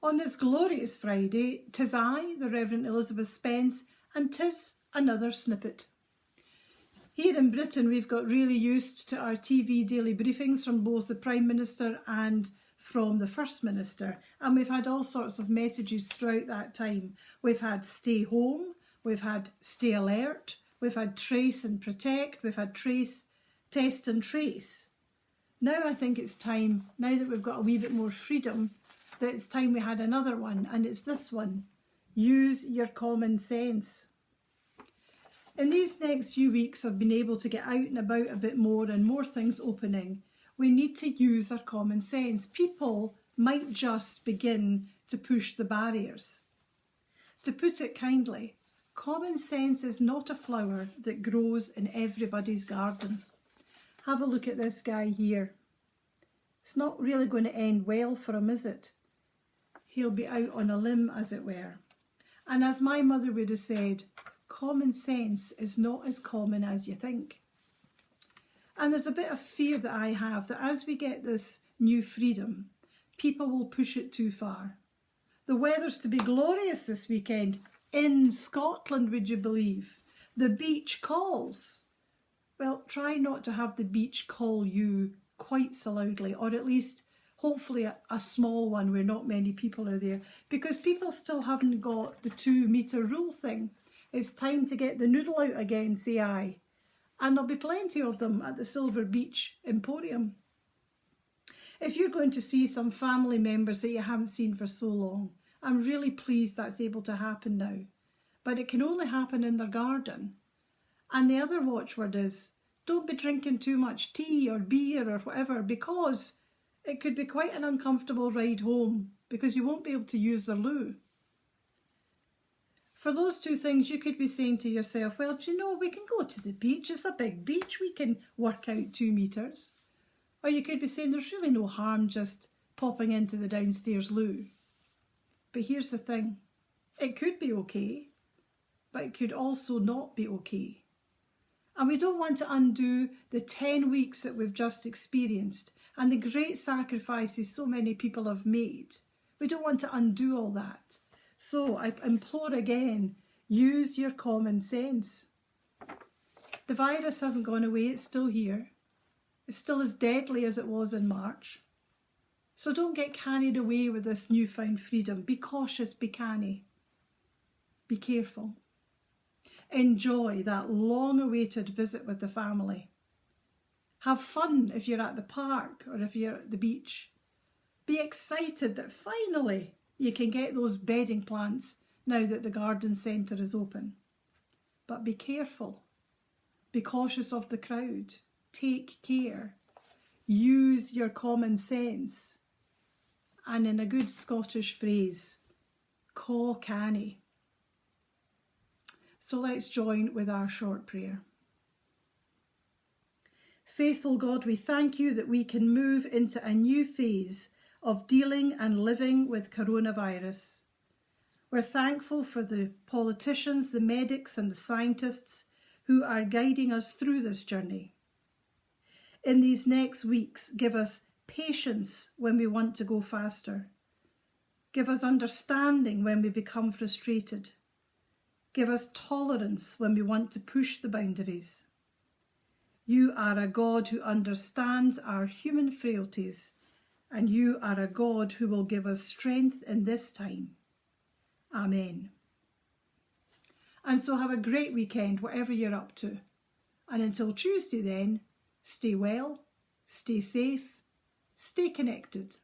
On this glorious Friday, 'tis I, the Reverend Elizabeth Spence, and 'tis another snippet. Here in Britain, we've got really used to our TV daily briefings from both the Prime Minister and from the First Minister, and we've had all sorts of messages throughout that time. We've had stay home, we've had stay alert, we've had trace and protect, we've had trace, test and trace. Now I think it's time, now that we've got a wee bit more freedom, that it's time we had another one, and it's this one. Use your common sense. In these next few weeks, I've been able to get out and about a bit more and more things opening. We need to use our common sense. People might just begin to push the barriers. To put it kindly, common sense is not a flower that grows in everybody's garden. Have a look at this guy here. It's not really going to end well for him, is it? He'll be out on a limb, as it were. And as my mother would have said, common sense is not as common as you think. And there's a bit of fear that I have that as we get this new freedom, people will push it too far. The weather's to be glorious this weekend in Scotland, would you believe? The beach calls. Well, try not to have the beach call you quite so loudly, or at least hopefully a small one where not many people are there, because people still haven't got the 2 metre rule thing. It's time to get the noodle out again, say I. And there'll be plenty of them at the Silver Beach Emporium. If you're going to see some family members that you haven't seen for so long, I'm really pleased that's able to happen now. But it can only happen in their garden. And the other watchword is, don't be drinking too much tea or beer or whatever, because it could be quite an uncomfortable ride home, because you won't be able to use the loo. For those 2 things, you could be saying to yourself, well, do you know, we can go to the beach. It's a big beach. We can work out 2 metres. Or you could be saying there's really no harm just popping into the downstairs loo. But here's the thing. It could be okay, but it could also not be okay. And we don't want to undo the 10 weeks that we've just experienced and the great sacrifices so many people have made. We don't want to undo all that. So I implore again, use your common sense. The virus hasn't gone away, it's still here. It's still as deadly as it was in March. So don't get carried away with this newfound freedom. Be cautious, be canny. Be careful. Enjoy that long-awaited visit with the family. Have fun if you're at the park or if you're at the beach. Be excited that finally you can get those bedding plants now that the garden centre is open. But be careful. Be cautious of the crowd. Take care. Use your common sense. And in a good Scottish phrase, caw canny. So let's join with our short prayer. Faithful God, we thank you that we can move into a new phase of dealing and living with coronavirus. We're thankful for the politicians, the medics and the scientists who are guiding us through this journey. In these next weeks, give us patience when we want to go faster. Give us understanding when we become frustrated. Give us tolerance when we want to push the boundaries. You are a God who understands our human frailties, and you are a God who will give us strength in this time. Amen. And so have a great weekend, whatever you're up to. And until Tuesday then, stay well, stay safe, stay connected.